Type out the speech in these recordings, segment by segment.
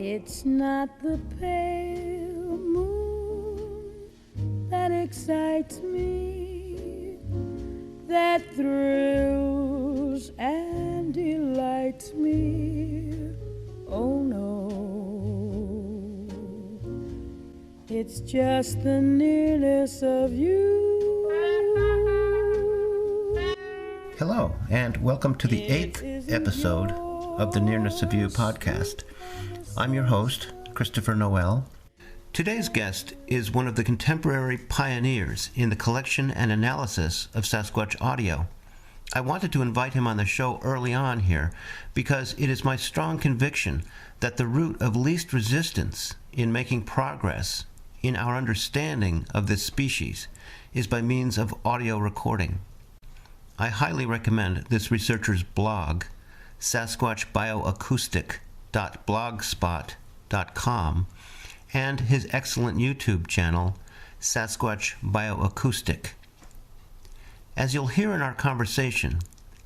It's not the pale moon that excites me, that thrills and delights me. Oh no, it's just the nearness of you. Hello, and welcome to the 8th episode of the Nearness of You podcast. I'm your host, Christopher Noel. Today's guest is one of the contemporary pioneers in the collection and analysis of Sasquatch audio. I wanted to invite him on the show early on here because it is my strong conviction that the route of least resistance in making progress in our understanding of this species is by means of audio recording. I highly recommend this researcher's blog, sasquatchbioacoustic.blogspot.com, and his excellent YouTube channel, Sasquatch Bioacoustic. As you'll hear in our conversation,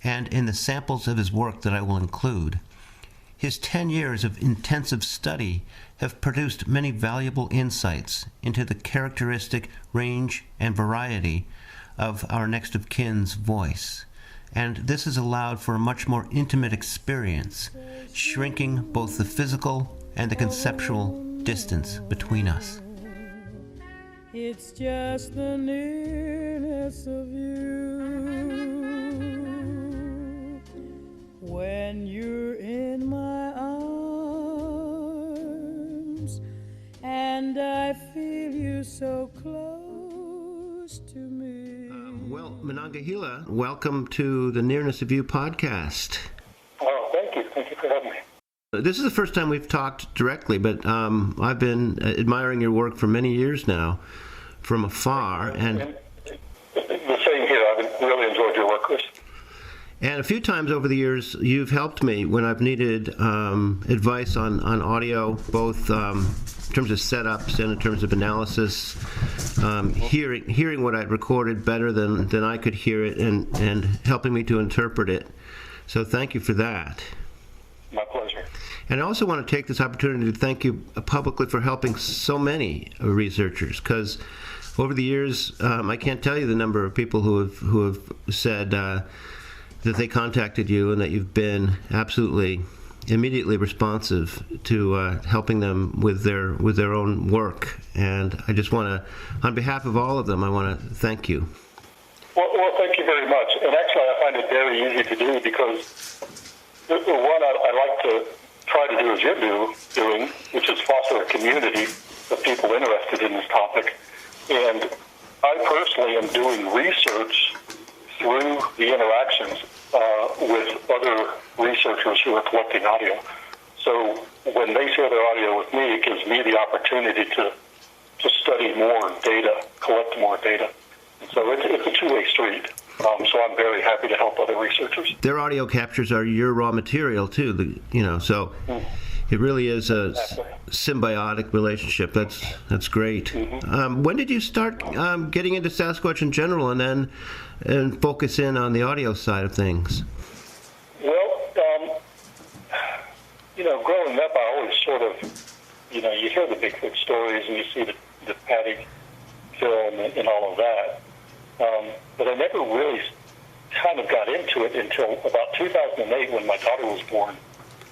and in the samples of his work that I will include, his 10 years of intensive study have produced many valuable insights into the characteristic range and variety of our next of kin's voice, and this has allowed for a much more intimate experience, shrinking both the physical and the conceptual distance between us. It's just the nearness of you. When you're in my arms and I feel you so close to me. Well, Mononga, Hela, welcome to the Nearness of You podcast. Oh, thank you. Thank you for having me. This is the first time we've talked directly, but I've been admiring your work for many years now from afar. And the same here. I've really enjoyed your work, Chris. And a few times over the years, you've helped me when I've needed advice on audio, both in terms of setups and in terms of analysis, hearing what I'd recorded better than I could hear it, and helping me to interpret it. So thank you for that. My pleasure. And I also want to take this opportunity to thank you publicly for helping so many researchers, because over the years, I can't tell you the number of people who have said that they contacted you and that you've been absolutely immediately responsive to helping them with their own work. And I just want to, on behalf of all of them, I want to thank you. Well, thank you very much. And actually, I find it very easy to do because the one I like to try to do as you're doing, which is foster a community of people interested in this topic. And I personally am doing research through the interactions with other researchers who are collecting audio. So when they share their audio with me, it gives me the opportunity to study more data, collect more data. And so it's a two-way street. So I'm very happy to help other researchers. Their audio captures are your raw material too, so it really is a symbiotic relationship. That's great. Mm-hmm. When did you start getting into Sasquatch in general, and focus in on the audio side of things? Well, growing up, I always sort of, you hear the Bigfoot stories and you see the Patty film and all of that. But I never really kind of got into it until about 2008 when my daughter was born.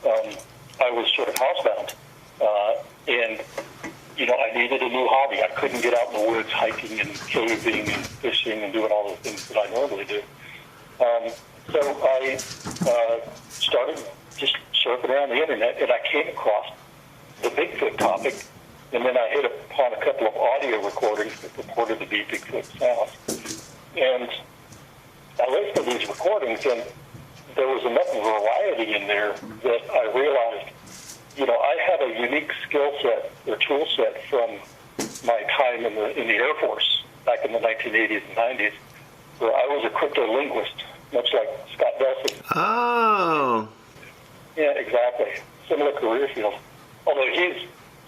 I was sort of housebound, and I needed a new hobby. I couldn't get out in the woods hiking and caving and fishing and doing all the things that I normally do. So I started just surfing around the internet, and I came across the Bigfoot topic, and then I hit upon a couple of audio recordings that purported to be Bigfoot sounds. And I listened to these recordings, and there was enough variety in there that I realized, I had a unique skill set or tool set from my time in the Air Force back in the 1980s and 90s, where I was a cryptolinguist, much like Scott Delsing. Oh. Yeah, exactly. Similar career field. Although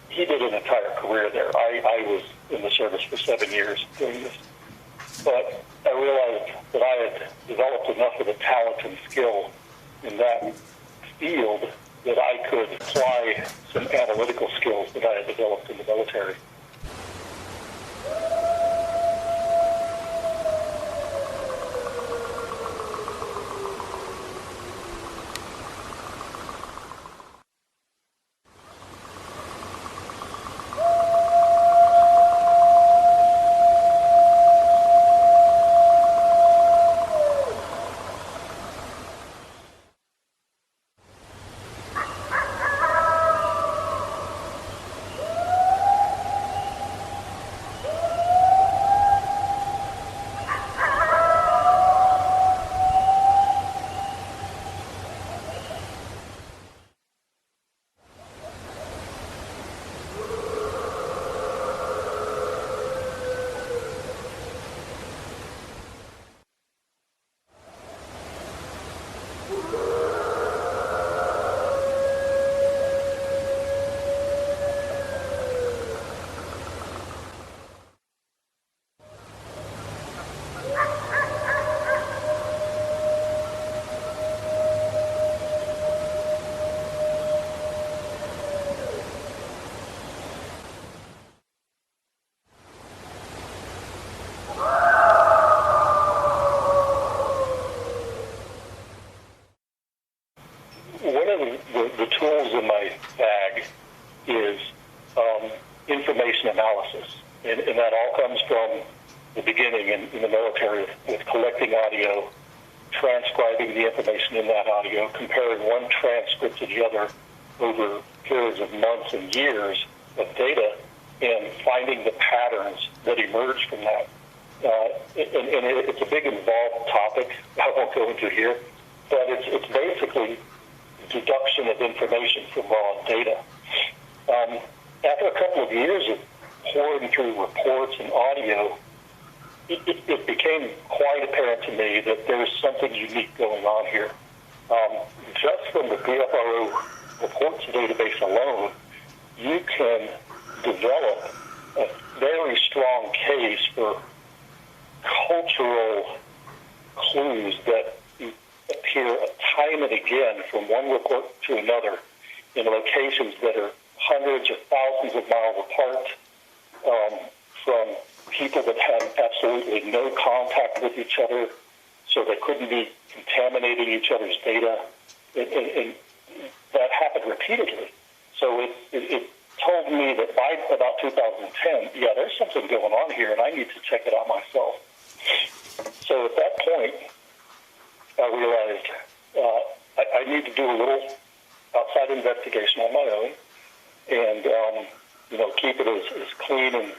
he did an entire career there. I was in the service for 7 years doing this. But I realized that I had developed enough of a talent and skill in that field that I could apply some analytical skills that I had developed in the military. One of the tools in my bag is information analysis, and that all comes from the beginning in the military with collecting audio, transcribing the information in that audio, comparing one transcript to the other over periods of months and years of data, and finding the patterns that emerge from that. And it's a big involved topic I won't go into here, but it's basically deduction of information from raw data. After a couple of years of pouring through reports and audio, it became quite apparent to me that there was something unique going on here. Just from the BFRO reports database alone, you can develop a very strong case for cultural clues that appear time and again from one report to another in locations that are hundreds or thousands of miles apart, from people that had absolutely no contact with each other, so they couldn't be contaminating each other's data. And that happened repeatedly. So it told me that by about 2010, yeah, there's something going on here, and I need to check it out myself. So at that point, I realized I need to do a little outside investigation on my own, and keep it as clean and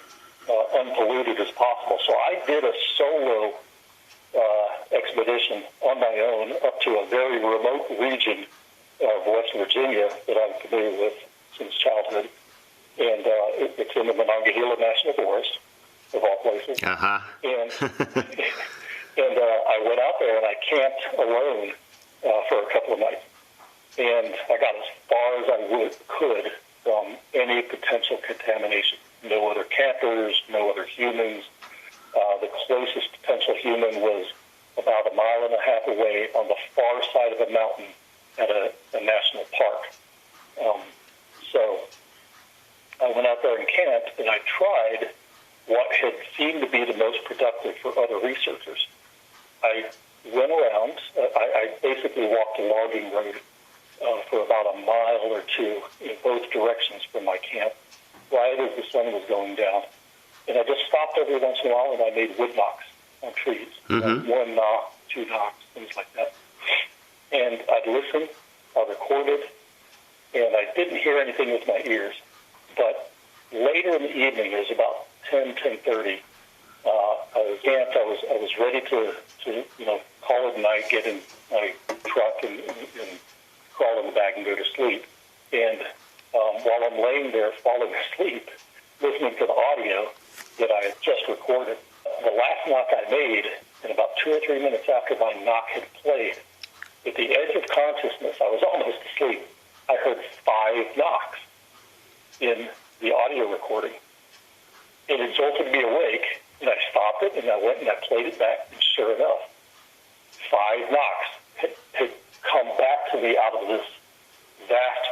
unpolluted as possible. So I did a solo expedition on my own up to a very remote region of West Virginia that I'm familiar with since childhood, and it's in the Mononga Hela National Forest, of all places. Uh-huh. And I went out there and I camped alone for a couple of nights. And I got as far as I could from any potential contamination. No other campers, no other humans. The closest potential human was about 1.5 miles away on the far side of a mountain at a national park. So I went out there and camped, and I tried what had seemed to be the most productive for other researchers. I went around. I basically walked a logging road for about 1 mile or 2 in both directions from my camp, right as the sun was going down. And I just stopped every once in a while, and I made wood knocks on trees. Mm-hmm. 1 knock, 2 knocks, things like that. And I'd listen, I recorded, and I didn't hear anything with my ears. But later in the evening, it was about 10:30. I was camped. I was ready to call it night, get in my truck and crawl in the bag and go to sleep. And while I'm laying there falling asleep, listening to the audio that I had just recorded, the last knock I made, and about 2 or 3 minutes after my knock had played, at the edge of consciousness, I was almost asleep. I heard 5 knocks in the audio recording. It had jolted me awake, and I stopped it, and I went and I played it back, and sure enough, 5 knocks had come back to me out of this vast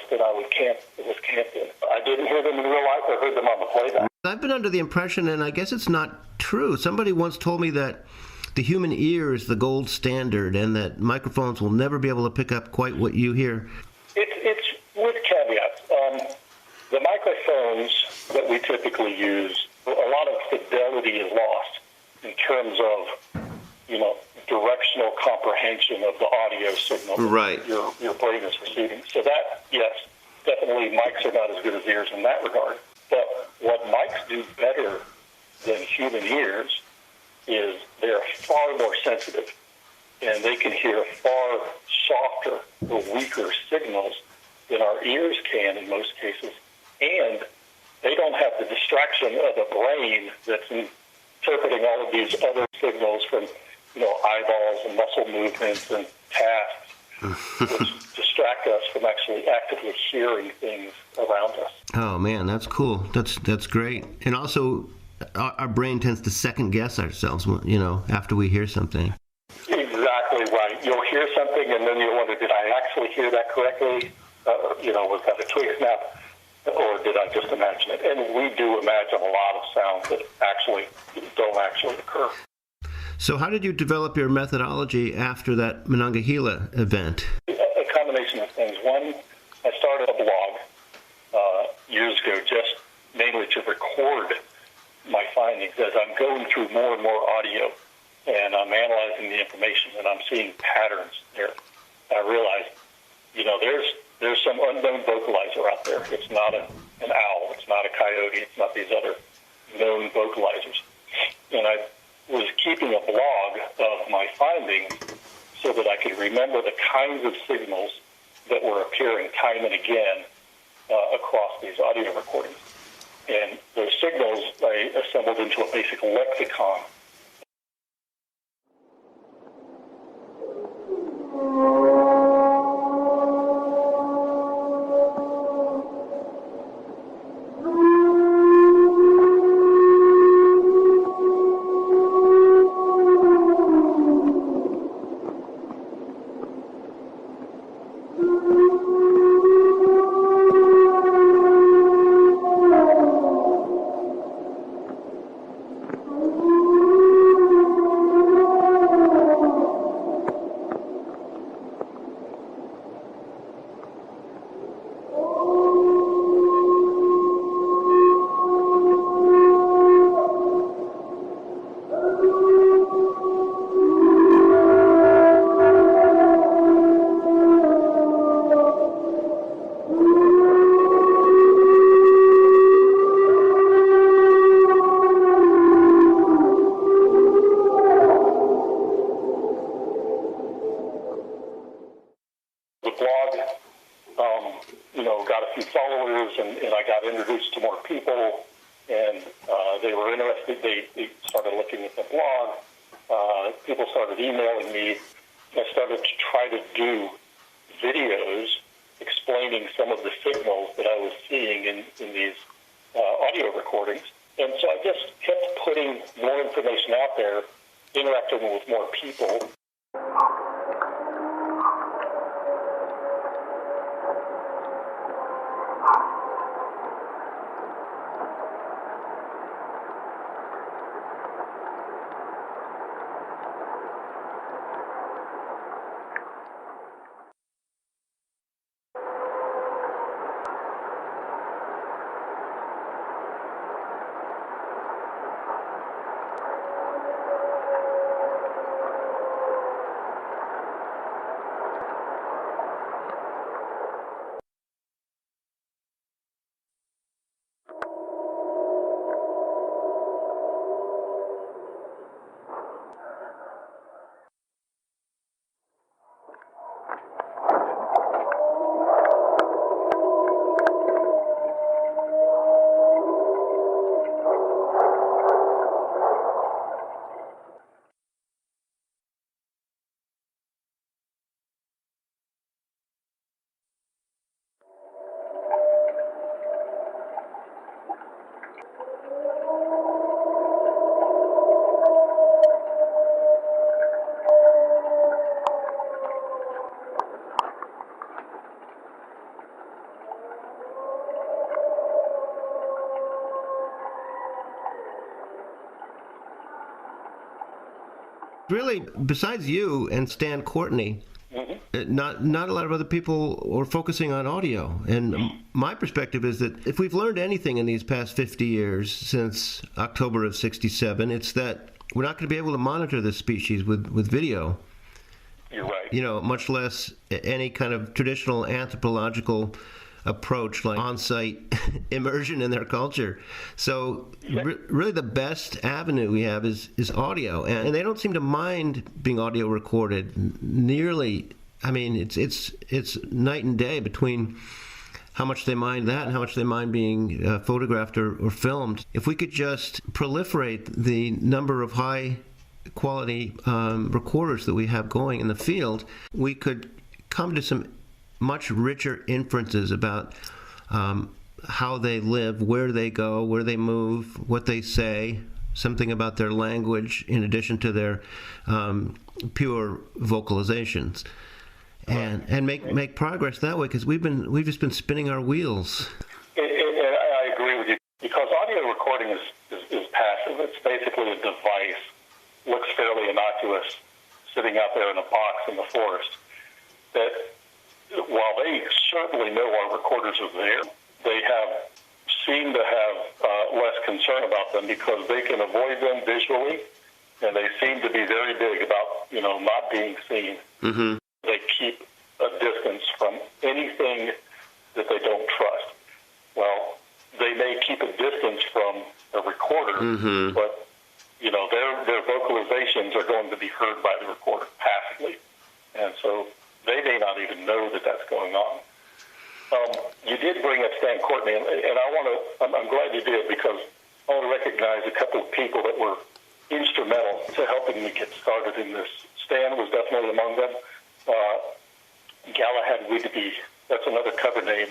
forest that I was camped in. I didn't hear them in real life. I heard them on the playback. I've been under the impression, and I guess it's not true. Somebody once told me that the human ear is the gold standard and that microphones will never be able to pick up quite what you hear. It's with caveats. The microphones that we typically use, a lot of fidelity is lost in terms of, directional comprehension of the audio signal Right. your brain is receiving. So that, yes, definitely mics are not as good as ears in that regard. But what mics do better than human ears is they're far more sensitive, and they can hear far softer or weaker signals than our ears can in most cases. And they don't have the distraction of the brain that's interpreting all of these other signals from, eyeballs and muscle movements and tasks, which distract us from actually actively hearing things around us. Oh man, that's cool. That's great. And also, our brain tends to second guess ourselves, after we hear something. Exactly right. You'll hear something and then you'll wonder, did I actually hear that correctly? Was that a twig snap? Or did I just imagine it? And we do imagine a lot of sounds that don't actually occur. So how did you develop your methodology after that Mononga Hela event? A combination of things. One, I started a blog years ago just mainly to record my findings as I'm going through more and more audio, and I'm analyzing the information, and I'm seeing patterns there. I realized, there's some unknown vocalizer out there. It's not an owl. It's not a coyote. It's not these other known vocalizers. And I was keeping a blog of my findings so that I could remember the kinds of signals that were appearing time and again across these audio recordings. And those signals I assembled into a basic lexicon. Got a few followers, and I got introduced to more people, and they were interested. They started looking at the blog. People started emailing me. I started to try to do videos explaining some of the signals that I was seeing in these audio recordings. And so I just kept putting more information out there, interacting with more people. really, besides you and Stan Courtney, not a lot of other people are focusing on audio. And my perspective is that if we've learned anything in these past 50 years since October of '67, it's that we're not going to be able to monitor this species with video. You're right. You know, much less any kind of traditional anthropological approach like on-site immersion in their culture. So really the best avenue we have is audio, and they don't seem to mind being audio recorded nearly. I mean, it's night and day between how much they mind that and how much they mind being photographed or filmed. If we could just proliferate the number of high quality recorders that we have going in the field, we could come to some much richer inferences about how they live, where they go, where they move, what they say, something about their language in addition to their pure vocalizations, and make progress that way, because we've just been spinning our wheels. And I agree with you, because audio recording is passive. It's basically a device, looks fairly innocuous, sitting out there in a box in the forest, that while they certainly know our recorders are there, they seem to have less concern about them because they can avoid them visually, and they seem to be very big about, not being seen. Mm-hmm. They keep a distance from anything that they don't trust. Well, they may keep a distance from a recorder, but their vocalizations are going to be heard by the recorder passively, and so they may not even know that that's going on. You did bring up Stan Courtney, and I'm glad you did, because I want to recognize a couple of people that were instrumental to helping me get started in this. Stan was definitely among them. Galahad Whidbey, that's another cover name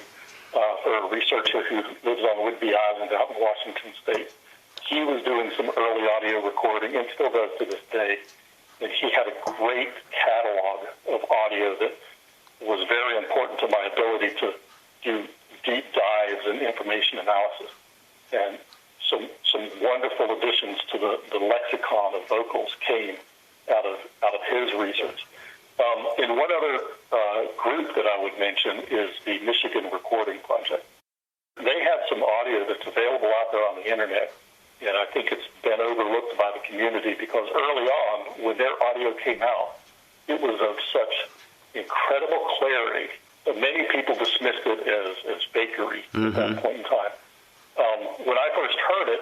for a researcher who lives on Whidbey Island out in Washington State. He was doing some early audio recording and still does to this day. And he had a great catalog of audio that was very important to my ability to do deep dives and information analysis. And some wonderful additions to the lexicon of vocals came out of his research. And one other group that I would mention is the Michigan Recording Project. They have some audio that's available out there on the internet, and I think it's been overlooked by the community because early on, when their audio came out, it was of such incredible clarity that many people dismissed it as fakery at that point in time. When I first heard it,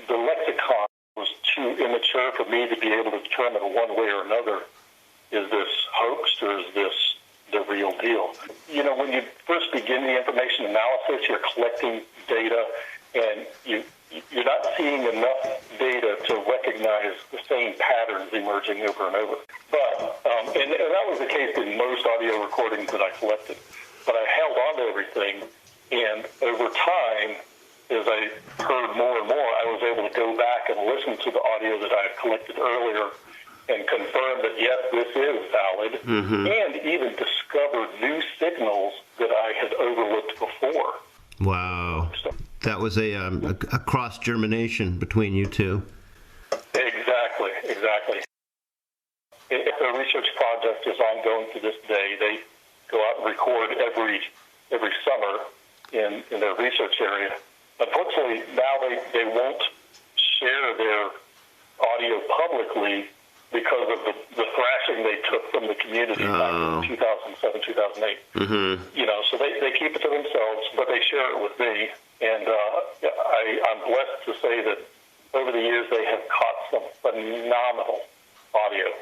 the lexicon was too immature for me to be able to determine one way or another, is this hoax or is this the real deal? When you first begin the information analysis, you're collecting data, and you're not seeing enough data to recognize the same patterns emerging over and over. But, and that was the case in most audio recordings that I collected. But I held on to everything, and over time, as I heard more and more, I was able to go back and listen to the audio that I had collected earlier and confirm that, yes, this is valid, and even discovered new signals that I had overlooked before. Wow. So, that was a cross-germination between you two. Exactly. If a research project is ongoing to this day, they go out and record every summer in their research area. Unfortunately, now they won't share their audio publicly because of the thrashing they took from the community back in 2007, 2008. So they keep it to themselves, but they share it with me. And I'm blessed to say that over the years they have caught some phenomenal audio.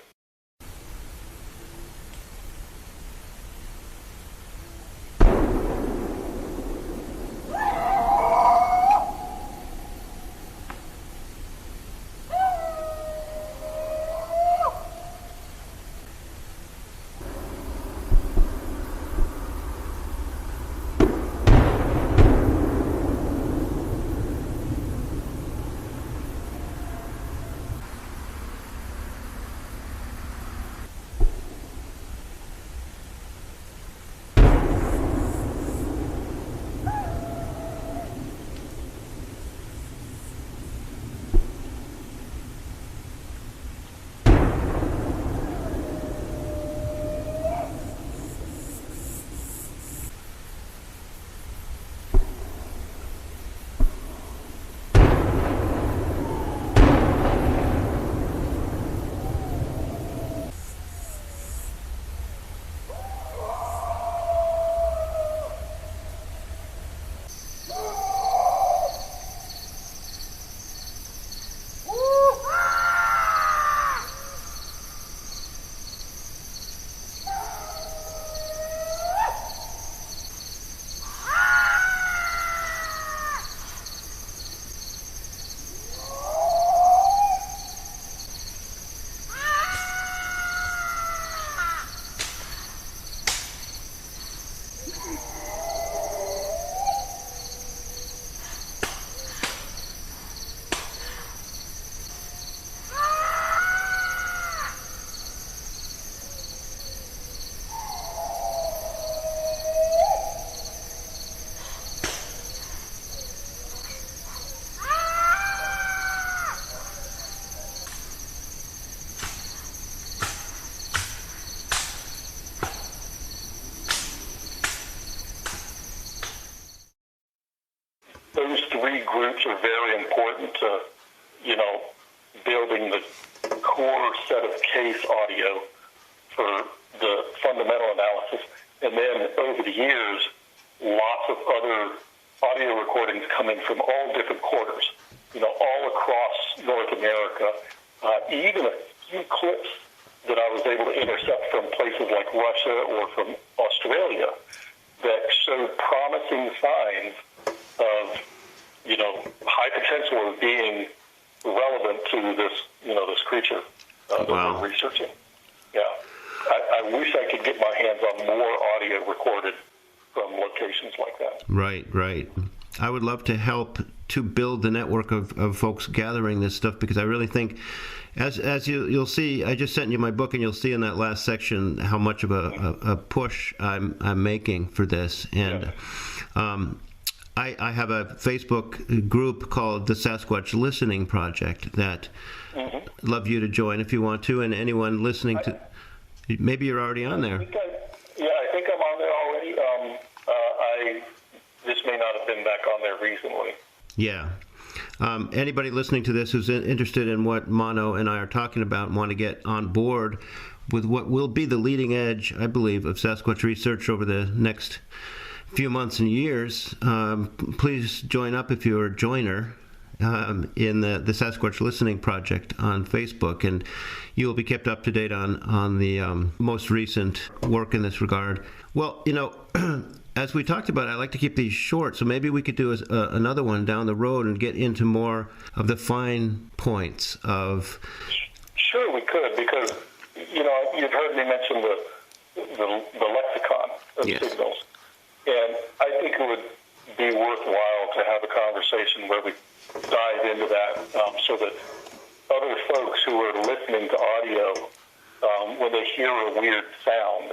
three groups are very important to, building the core set of case audio for the fundamental analysis. And then over the years, lots of other audio recordings come in from all different quarters, all across North America. Even a few clips that I was able to intercept from places like Russia or from Australia that showed promising signs of, high potential of being relevant to this, this creature that we're researching. Yeah. I wish I could get my hands on more audio recorded from locations like that. Right. I would love to help to build the network of folks gathering this stuff, because I really think, as you'll see, I just sent you my book, and you'll see in that last section how much of a push I'm making for this. And I have a Facebook group called the Sasquatch Listening Project that I'd love you to join if you want to, and anyone listening to, maybe you're already on there. I think I'm on there already. I just may not have been back on there recently. Yeah. Anybody listening to this who's interested in what Mono and I are talking about and want to get on board with what will be the leading edge, I believe, of Sasquatch research over the next few months and years, please join up if you're a joiner in the Sasquatch Listening Project on Facebook, and you will be kept up to date on the most recent work in this regard. Well, as we talked about, I like to keep these short, so maybe we could do another one down the road and get into more of the fine points of... Sure, we could, because, you've heard me mention the lexicon of signals. And I think it would be worthwhile to have a conversation where we dive into that so that other folks who are listening to audio, when they hear a weird sound,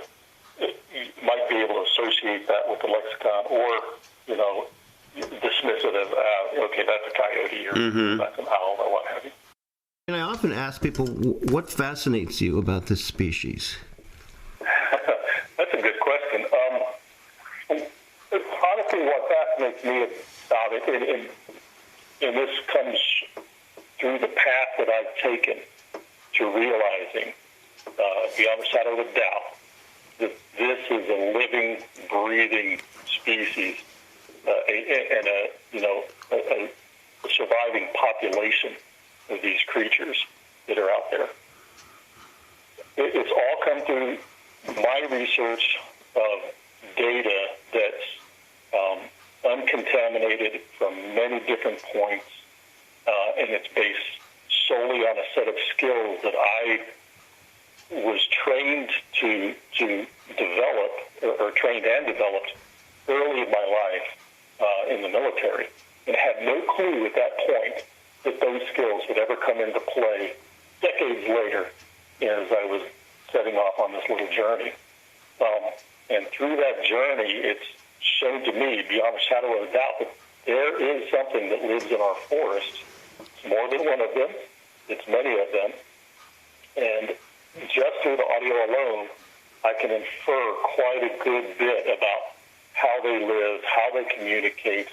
might be able to associate that with the lexicon, or, dismiss it as, okay, that's a coyote, or that's an owl, or what have you. And I often ask people, what fascinates you about this species? That's a good question. Honestly, what fascinates me about it, and this comes through the path that I've taken to realizing, beyond a shadow of a doubt, that this is a living, breathing species, and a surviving population of these creatures that are out there. It's all come through my research of data that's uncontaminated from many different points, and it's based solely on a set of skills that I was trained to develop, or trained and developed early in my life in the military, and had no clue at that point that those skills would ever come into play decades later as I was setting off on this little journey. And through that journey, it's shown to me, beyond a shadow of a doubt, that there is something that lives in our forests. It's more than one of them. It's many of them. And just through the audio alone, I can infer quite a good bit about how they live, how they communicate,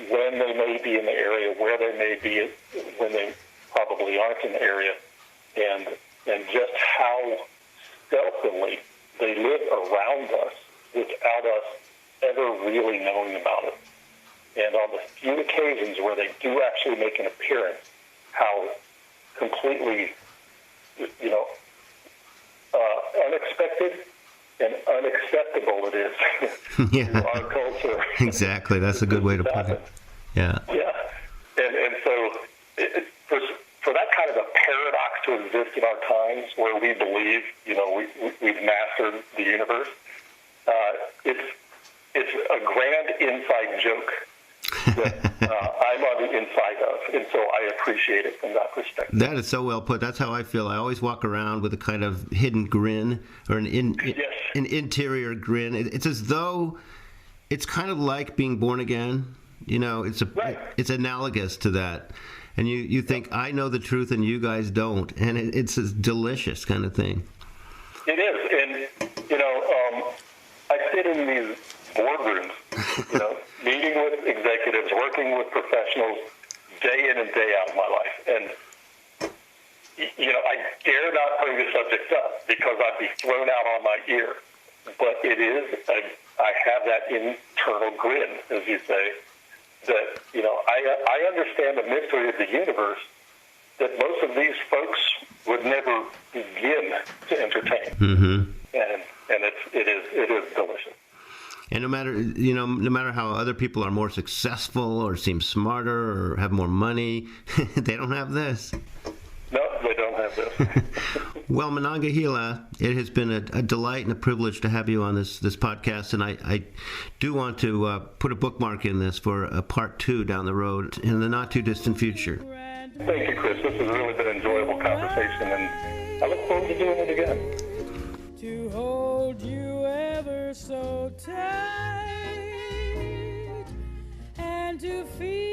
when they may be in the area, where they may be when they probably aren't in the area, and just how stealthily they live around us without us ever really knowing about it. And on the few occasions where they do actually make an appearance, how completely, unexpected and unacceptable it is in our culture. Exactly. That's a good way to put it. Yeah. Yeah. And so for that kind of a paradox to exist in our times where we believe, we've mastered the universe, it's a grand inside joke that I'm on the inside of, and so I appreciate it from that perspective. That is so well put. That's how I feel. I always walk around with a kind of hidden grin, or an interior grin. It's as though it's kind of like being born again. It's analogous to that. And you think, I know the truth and you guys don't. And it's a delicious kind of thing. It is. And, I sit in these boardrooms Meeting with executives, working with professionals day in and day out in my life. And, I dare not bring the subject up because I'd be thrown out on my ear. But I have that internal grin, as you say, that, I understand the mystery of the universe that most of these folks would never begin to entertain. Mm-hmm. And it is delicious. And no matter how other people are more successful or seem smarter or have more money, they don't have this. No, they don't have this. Well, Mononga, Hela, it has been a delight and a privilege to have you on this podcast, and I do want to put a bookmark in this for a part 2 down the road in the not-too-distant future. Thank you, Chris. This has really been an enjoyable conversation, and I look forward to doing it again. To hold you ever so tight and to feel